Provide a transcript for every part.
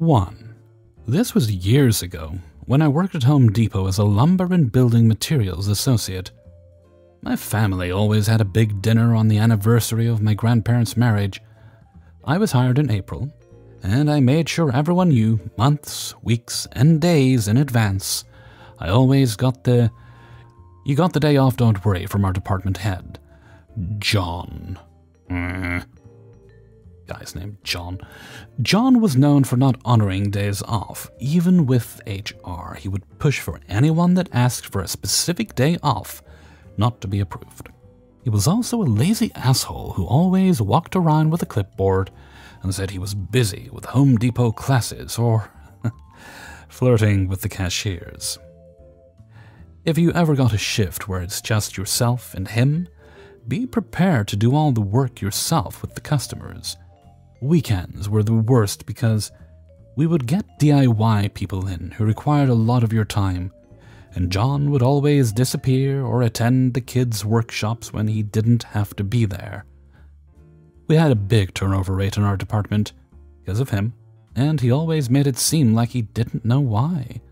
1. This was years ago, when I worked at Home Depot as a lumber and building materials associate. My family always had a big dinner on the anniversary of my grandparents' marriage. I was hired in April, and I made sure everyone knew months, weeks, and days in advance. I always got the "You got the day off, don't worry" from our department head, John. Guy's named John. John was known for not honoring days off. Even with HR, he would push for anyone that asked for a specific day off not to be approved. He was also a lazy asshole who always walked around with a clipboard and said he was busy with Home Depot classes or flirting with the cashiers. If you ever got a shift where it's just yourself and him, be prepared to do all the work yourself with the customers. Weekends were the worst because we would get DIY people in who required a lot of your time, and John would always disappear or attend the kids' workshops when he didn't have to be there. We had a big turnover rate in our department because of him, and he always made it seem like he didn't know why.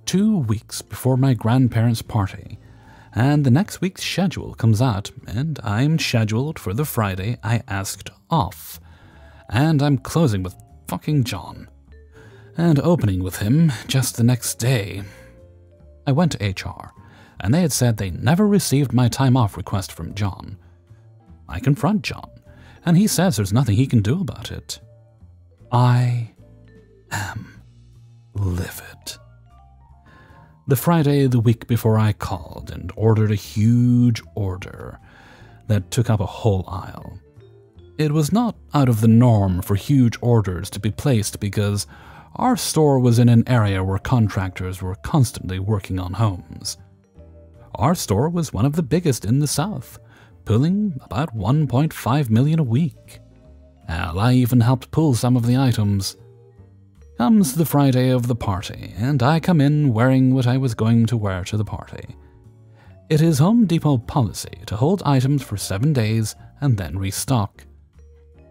2 weeks before my grandparents' party, and the next week's schedule comes out, and I'm scheduled for the Friday I asked off, and I'm closing with fucking John, and opening with him just the next day. I went to HR, and they had said they never received my time off request from John. I confront John, and he says there's nothing he can do about it. I am livid. The Friday the week before, I called and ordered a huge order that took up a whole aisle. It was not out of the norm for huge orders to be placed because our store was in an area where contractors were constantly working on homes. Our store was one of the biggest in the South, pulling about 1.5 million a week. Hell, I even helped pull some of the items. Comes the Friday of the party, and I come in wearing what I was going to wear to the party. It is Home Depot policy to hold items for 7 days and then restock.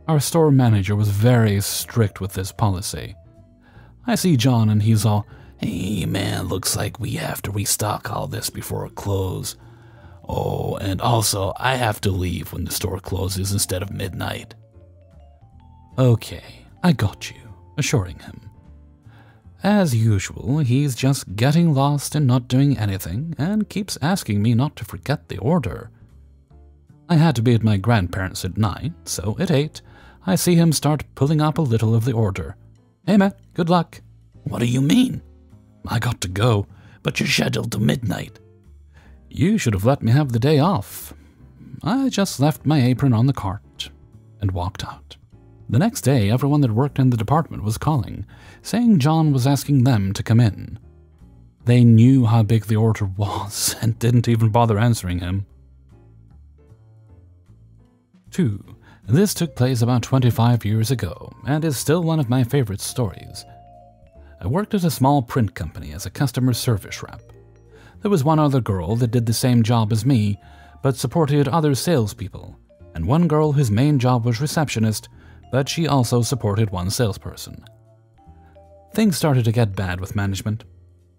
Our store manager was very strict with this policy. I see John and he's all, "Hey man, looks like we have to restock all this before it closes. Oh, and also I have to leave when the store closes instead of midnight." "Okay, I got you," assuring him. As usual, he's just getting lost and not doing anything, and keeps asking me not to forget the order. I had to be at my grandparents' at 9, so at 8, I see him start pulling up a little of the order. "Hey man, good luck." "What do you mean?" "I got to go, but you're scheduled to midnight." "You should have let me have the day off." I just left my apron on the cart and walked out. The next day, everyone that worked in the department was calling, saying John was asking them to come in. They knew how big the order was and didn't even bother answering him. 2. This took place about 25 years ago and is still one of my favorite stories. I worked at a small print company as a customer service rep. There was one other girl that did the same job as me, but supported other salespeople, and one girl whose main job was receptionist, but she also supported one salesperson. Things started to get bad with management.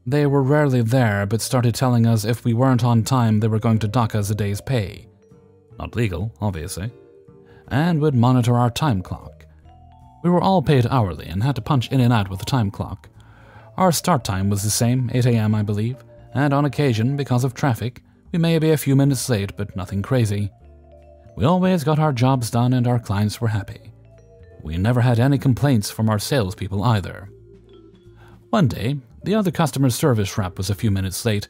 They were rarely there, but started telling us if we weren't on time, they were going to dock us a day's pay. Not legal, obviously. And would monitor our time clock. We were all paid hourly and had to punch in and out with the time clock. Our start time was the same, 8 a.m. I believe, and on occasion, because of traffic, we may be a few minutes late, but nothing crazy. We always got our jobs done and our clients were happy. We never had any complaints from our salespeople either. One day, the other customer service rep was a few minutes late.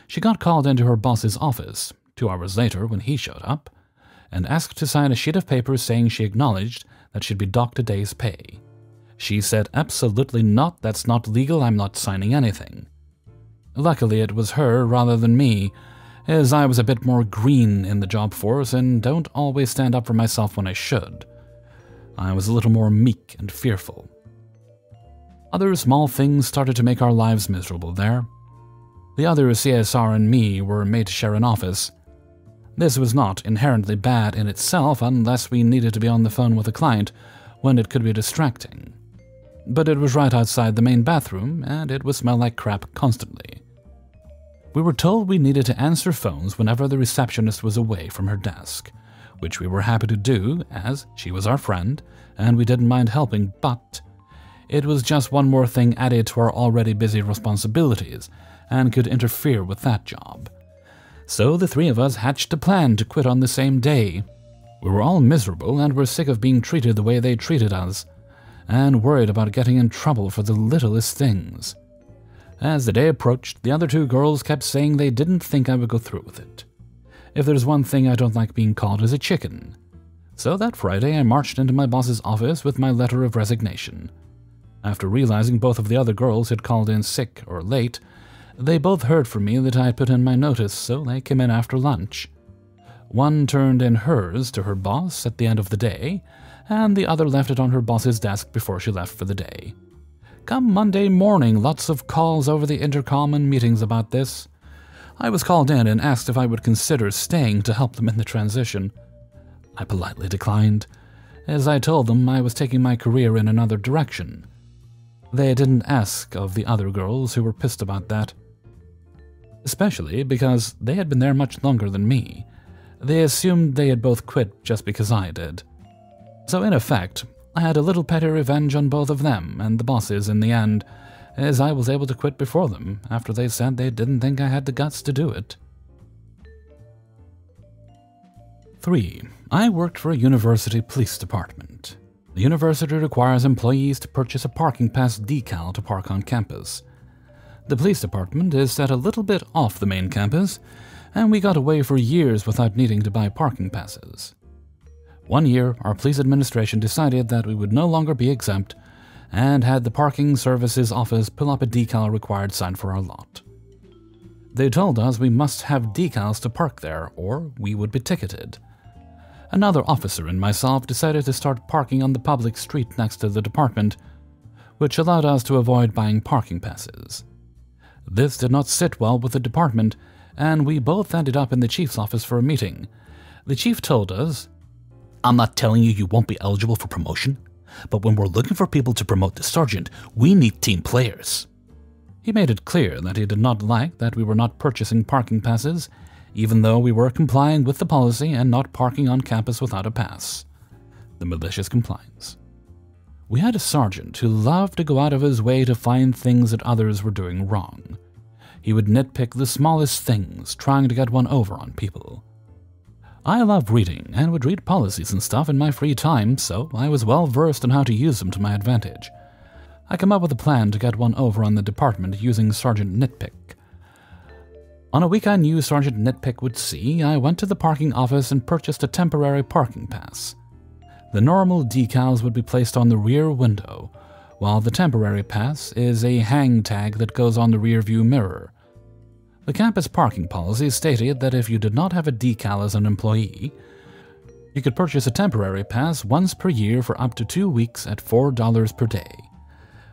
She got called into her boss's office, 2 hours later when he showed up, and asked to sign a sheet of paper saying she acknowledged that she'd be docked a day's pay. She said, "Absolutely not, that's not legal, I'm not signing anything." Luckily it was her rather than me, as I was a bit more green in the job force and don't always stand up for myself when I should. I was a little more meek and fearful. Other small things started to make our lives miserable there. The other CSR and me were made to share an office. This was not inherently bad in itself unless we needed to be on the phone with a client when it could be distracting. but it was right outside the main bathroom, and it would smell like crap constantly. We were told we needed to answer phones whenever the receptionist was away from her desk, which we were happy to do as she was our friend, and we didn't mind helping, but it was just one more thing added to our already busy responsibilities and could interfere with that job. So the three of us hatched a plan to quit on the same day. We were all miserable and were sick of being treated the way they treated us, and worried about getting in trouble for the littlest things. As the day approached, the other two girls kept saying they didn't think I would go through with it. If there's one thing I don't like being called is a chicken. So that Friday I marched into my boss's office with my letter of resignation. After realizing both of the other girls had called in sick or late, they both heard from me that I had put in my notice, so they came in after lunch. One turned in hers to her boss at the end of the day, and the other left it on her boss's desk before she left for the day. Come Monday morning, lots of calls over the intercom and meetings about this. I was called in and asked if I would consider staying to help them in the transition. I politely declined, as I told them I was taking my career in another direction. They didn't ask of the other girls, who were pissed about that. Especially because they had been there much longer than me. They assumed they had both quit just because I did. So in effect, I had a little petty revenge on both of them and the bosses in the end, as I was able to quit before them after they said they didn't think I had the guts to do it. 3. I worked for a university police department. The university requires employees to purchase a parking pass decal to park on campus. The police department is set a little bit off the main campus, and we got away for years without needing to buy parking passes. One year, our police administration decided that we would no longer be exempt and had the parking services office pull up a decal required sign for our lot. They told us we must have decals to park there or we would be ticketed. Another officer and myself decided to start parking on the public street next to the department, which allowed us to avoid buying parking passes. This did not sit well with the department, and we both ended up in the chief's office for a meeting. The chief told us, "I'm not telling you you won't be eligible for promotion, but when we're looking for people to promote to sergeant, we need team players." He made it clear that he did not like that we were not purchasing parking passes, even though we were complying with the policy and not parking on campus without a pass. The malicious compliance. We had a sergeant who loved to go out of his way to find things that others were doing wrong. He would nitpick the smallest things, trying to get one over on people. I loved reading and would read policies and stuff in my free time, so I was well versed on how to use them to my advantage. I came up with a plan to get one over on the department using Sergeant Nitpick. On a week I knew Sergeant Nitpick would see, I went to the parking office and purchased a temporary parking pass. The normal decals would be placed on the rear window, while the temporary pass is a hang tag that goes on the rear view mirror. The campus parking policy stated that if you did not have a decal as an employee, you could purchase a temporary pass once per year for up to 2 weeks at $4 per day.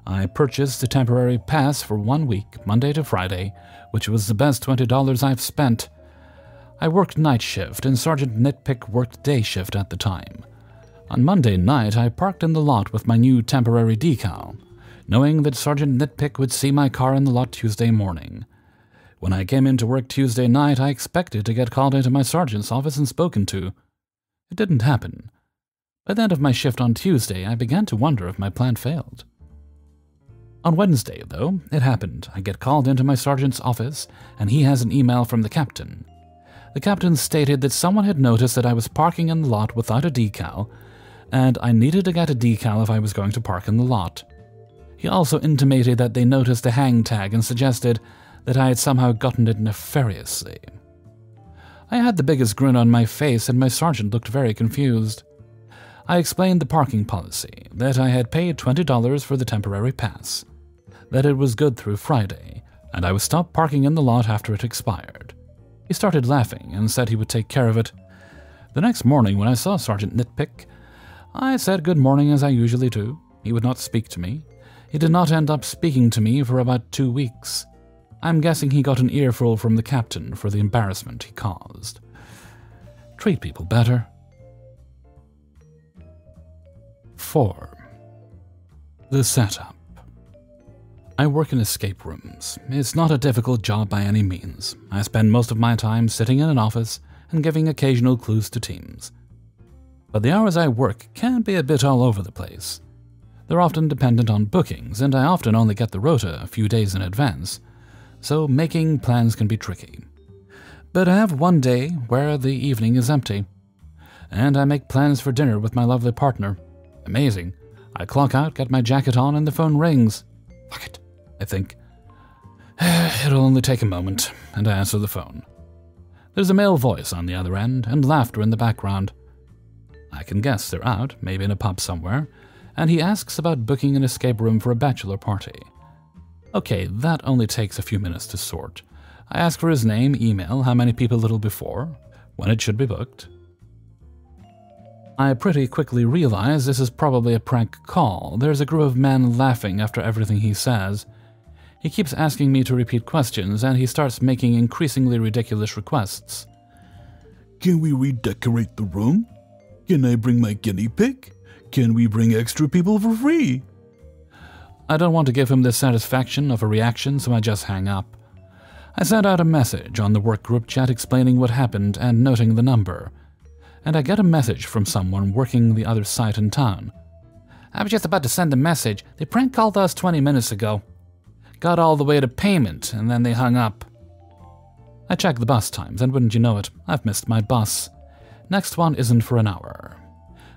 I purchased a temporary pass for 1 week, Monday to Friday, which was the best $20 I've spent. I worked night shift and Sergeant Nitpick worked day shift at the time. On Monday night, I parked in the lot with my new temporary decal, knowing that Sergeant Nitpick would see my car in the lot Tuesday morning. When I came into work Tuesday night, I expected to get called into my sergeant's office and spoken to. It didn't happen. By the end of my shift on Tuesday, I began to wonder if my plan failed. On Wednesday, though, it happened. I get called into my sergeant's office, and he has an email from the captain. The captain stated that someone had noticed that I was parking in the lot without a decal, and I needed to get a decal if I was going to park in the lot. He also intimated that they noticed a hang tag and suggested that I had somehow gotten it nefariously. I had the biggest grin on my face and my sergeant looked very confused. I explained the parking policy, that I had paid $20 for the temporary pass, that it was good through Friday, and I would stop parking in the lot after it expired. He started laughing and said he would take care of it. The next morning when I saw Sergeant Nitpick, I said good morning as I usually do. He would not speak to me. He did not end up speaking to me for about 2 weeks. I'm guessing he got an earful from the captain for the embarrassment he caused. Treat people better. 4. The setup. I work in escape rooms. It's not a difficult job by any means. I spend most of my time sitting in an office and giving occasional clues to teams. But the hours I work can be a bit all over the place. They're often dependent on bookings, and I often only get the rota a few days in advance, so making plans can be tricky. But I have one day where the evening is empty, and I make plans for dinner with my lovely partner. Amazing. I clock out, get my jacket on, and the phone rings. Fuck it, I think. It'll only take a moment, and I answer the phone. There's a male voice on the other end, and laughter in the background. I can guess they're out, maybe in a pub somewhere, and he asks about booking an escape room for a bachelor party. Okay, that only takes a few minutes to sort. I ask for his name, email, how many people it'll be for, when it should be booked. I pretty quickly realize this is probably a prank call. There's a group of men laughing after everything he says. He keeps asking me to repeat questions, and he starts making increasingly ridiculous requests. Can we redecorate the room? Can I bring my guinea pig? Can we bring extra people for free? I don't want to give him the satisfaction of a reaction, so I just hang up. I sent out a message on the work group chat explaining what happened and noting the number. And I get a message from someone working the other site in town. I was just about to send a message. They prank called us 20 minutes ago. Got all the way to payment, and then they hung up. I check the bus times, and wouldn't you know it, I've missed my bus. Next one isn't for an hour.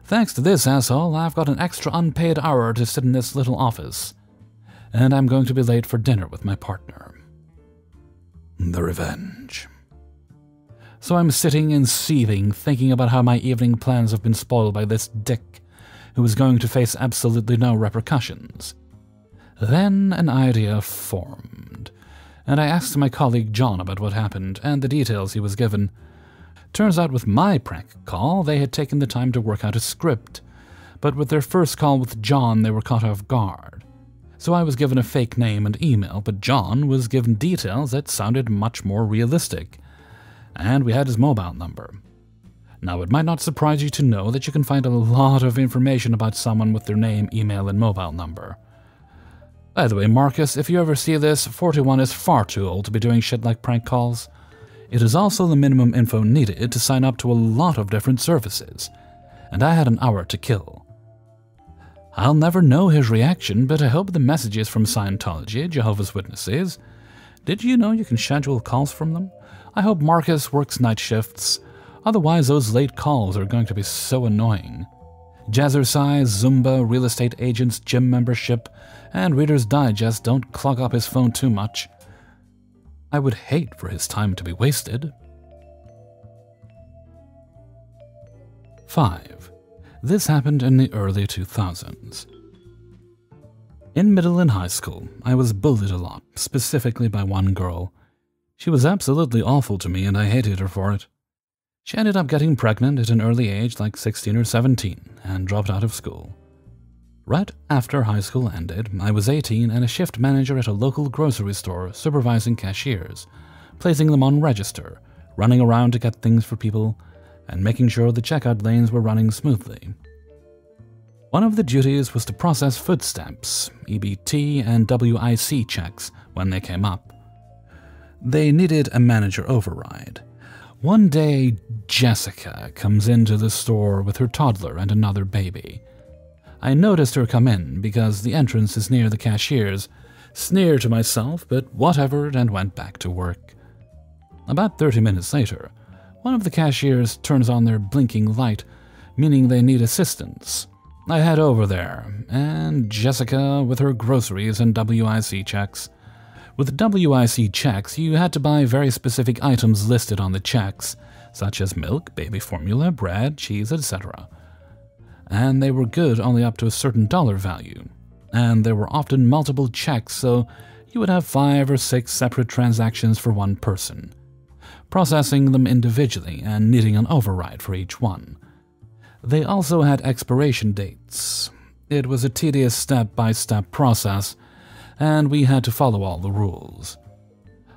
Thanks to this asshole, I've got an extra unpaid hour to sit in this little office. And I'm going to be late for dinner with my partner. The revenge. So I'm sitting and seething, thinking about how my evening plans have been spoiled by this dick, who is going to face absolutely no repercussions. Then an idea formed, and I asked my colleague John about what happened and the details he was given. Turns out with my prank call, they had taken the time to work out a script, but with their first call with John, they were caught off guard. So I was given a fake name and email, but John was given details that sounded much more realistic. And we had his mobile number. Now, it might not surprise you to know that you can find a lot of information about someone with their name, email, and mobile number. By the way, Marcus, if you ever see this, 41 is far too old to be doing shit like prank calls. It is also the minimum info needed to sign up to a lot of different services, and I had an hour to kill. I'll never know his reaction, but I hope the messages from Scientology, Jehovah's Witnesses. Did you know you can schedule calls from them? I hope Marcus works night shifts, otherwise those late calls are going to be so annoying. Jazzercise, Zumba, real estate agents, gym membership, and Reader's Digest don't clog up his phone too much. I would hate for his time to be wasted. 5. This happened in the early 2000s. In middle and high school, I was bullied a lot, specifically by one girl. She was absolutely awful to me, and I hated her for it. She ended up getting pregnant at an early age, like 16 or 17, and dropped out of school. Right after high school ended, I was 18 and a shift manager at a local grocery store supervising cashiers, placing them on register, running around to get things for people, and making sure the checkout lanes were running smoothly. One of the duties was to process food stamps, EBT, and WIC checks when they came up. They needed a manager override. One day, Jessica comes into the store with her toddler and another baby. I noticed her come in because the entrance is near the cashiers, sneered to myself, but whatever, and went back to work. About 30 minutes later, one of the cashiers turns on their blinking light, meaning they need assistance. I head over there, and Jessica with her groceries and WIC checks. With WIC checks, you had to buy very specific items listed on the checks, such as milk, baby formula, bread, cheese, etc. And they were good only up to a certain dollar value. And there were often multiple checks, so you would have 5 or 6 separate transactions for one person, processing them individually and needing an override for each one. They also had expiration dates. It was a tedious step-by-step process, and we had to follow all the rules.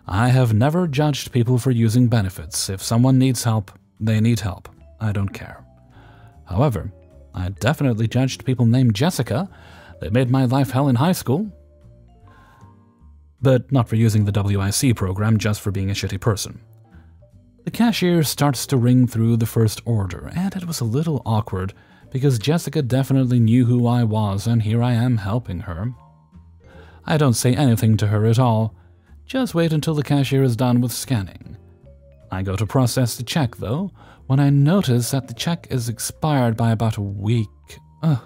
I have never judged people for using benefits. If someone needs help, they need help. I don't care. However, I definitely judged people named Jessica They made my life hell in high school. But not for using the WIC program, just for being a shitty person. The cashier starts to ring through the first order, and it was a little awkward because Jessica definitely knew who I was, and here I am helping her. I don't say anything to her at all, just wait until the cashier is done with scanning. I go to process the check, though, when I notice that the check is expired by about a week. Ugh.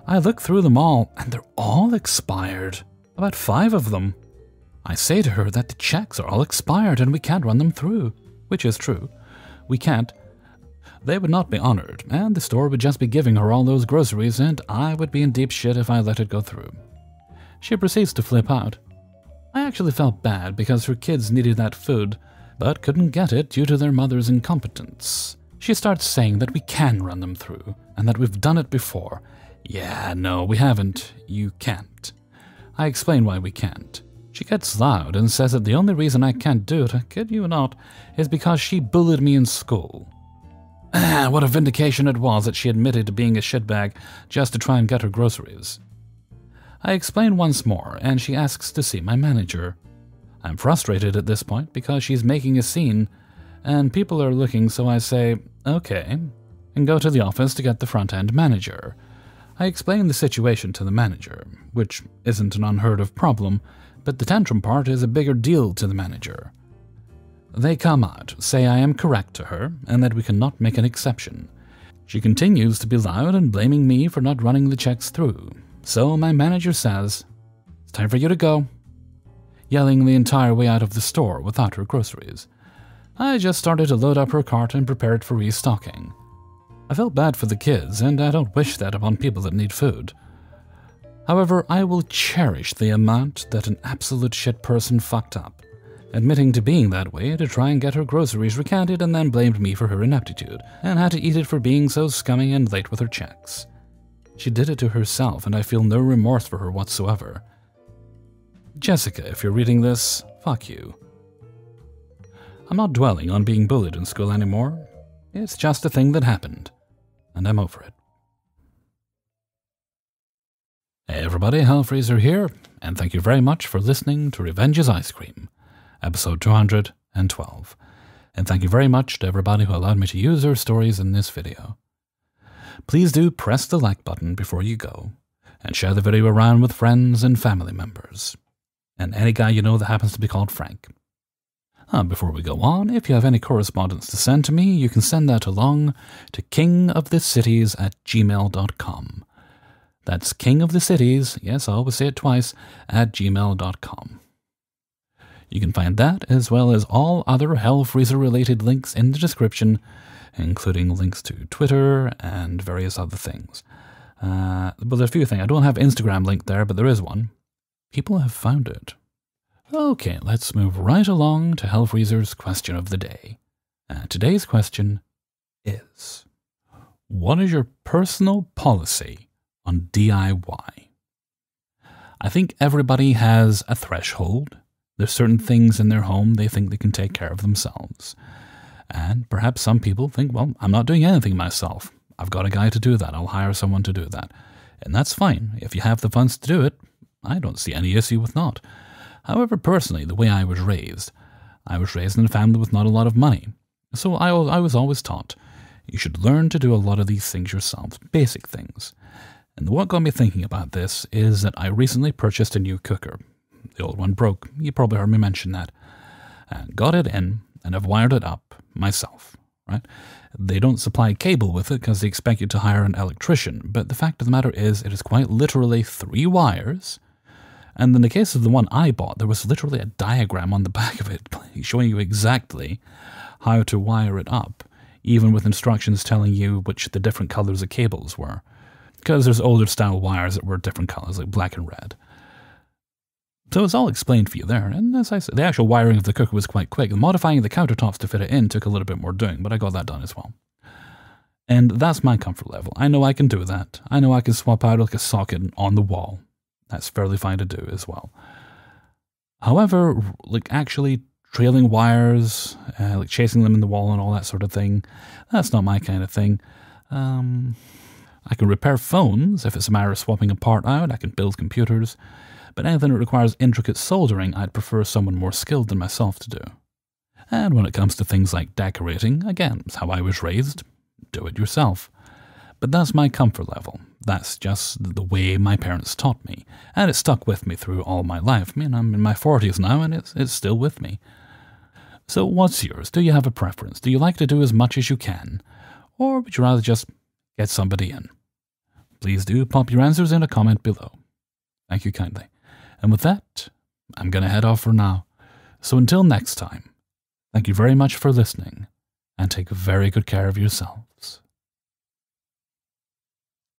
I look through them all, and they're all expired. About 5 of them. I say to her that the checks are all expired and we can't run them through, which is true. We can't. They would not be honored, and the store would just be giving her all those groceries, and I would be in deep shit if I let it go through. She proceeds to flip out. I actually felt bad because her kids needed that food, but couldn't get it due to their mother's incompetence. She starts saying that we can run them through, and that we've done it before. Yeah, no, we haven't. You can't. I explain why we can't. She gets loud and says that the only reason I can't do it, I kid you not, is because she bullied me in school. What a vindication it was that she admitted to being a shitbag just to try and get her groceries. I explain once more, and she asks to see my manager. I'm frustrated at this point because she's making a scene, and people are looking, so I say, okay, and go to the office to get the front-end manager. I explain the situation to the manager, which isn't an unheard of problem, but the tantrum part is a bigger deal to the manager. They come out, say I am correct to her, and that we cannot make an exception. She continues to be loud and blaming me for not running the checks through, so my manager says, "It's time for you to go," yelling the entire way out of the store without her groceries. I just started to load up her cart and prepare it for restocking. I felt bad for the kids, and I don't wish that upon people that need food. However, I will cherish the amount that an absolute shit person fucked up, admitting to being that way to try and get her groceries recanted and then blamed me for her ineptitude, and had to eat it for being so scummy and late with her checks. She did it to herself, and I feel no remorse for her whatsoever. Jessica, if you're reading this, fuck you. I'm not dwelling on being bullied in school anymore. It's just a thing that happened, and I'm over it. Hey everybody, Hellfreezer here, and thank you very much for listening to Revenge's Ice Cream, episode 212. And thank you very much to everybody who allowed me to use their stories in this video. Please do press the like button before you go, and share the video around with friends and family members, and any guy you know that happens to be called Frank. Before we go on, if you have any correspondence to send to me, you can send that along to kingofthecities@gmail.com. That's kingofthecities, yes, I always say it twice, @gmail.com. You can find that, as well as all other Hellfreezer-related links in the description, including links to Twitter and various other things. But there's a few things. I don't have Instagram link there, but there is one. People have found it. Okay, let's move right along to Hellfreezer's question of the day. Today's question is, what is your personal policy on DIY? I think everybody has a threshold. There's certain things in their home they think they can take care of themselves. And perhaps some people think, well, I'm not doing anything myself. I've got a guy to do that. I'll hire someone to do that. And that's fine. If you have the funds to do it, I don't see any issue with not. However, personally, the way I was raised in a family with not a lot of money. So I was always taught, you should learn to do a lot of these things yourself, basic things. And what got me thinking about this is that I recently purchased a new cooker. The old one broke. You probably heard me mention that. And got it in, and I've wired it up myself, right? They don't supply cable with it because they expect you to hire an electrician. But the fact of the matter is, it is quite literally 3 wires. And in the case of the one I bought, there was literally a diagram on the back of it showing you exactly how to wire it up, even with instructions telling you which the different colors of cables were. Because there's older style wires that were different colors, like black and red. So it's all explained for you there. And as I said, the actual wiring of the cooker was quite quick. Modifying the countertops to fit it in took a little bit more doing, but I got that done as well. And that's my comfort level. I know I can do that. I know I can swap out like a socket on the wall. That's fairly fine to do as well. However, like actually trailing wires, like chasing them in the wall and all that sort of thing, that's not my kind of thing. I can repair phones. If it's a matter of swapping a part out, I can build computers. But anything that requires intricate soldering, I'd prefer someone more skilled than myself to do. And when it comes to things like decorating, again, it's how I was raised. Do it yourself. But that's my comfort level. That's just the way my parents taught me. And it stuck with me through all my life. I mean, I'm in my 40s now, and it's still with me. So what's yours? Do you have a preference? Do you like to do as much as you can? Or would you rather just get somebody in? Please do pop your answers in a comment below. Thank you kindly. And with that, I'm going to head off for now. So until next time, thank you very much for listening, and take very good care of yourself.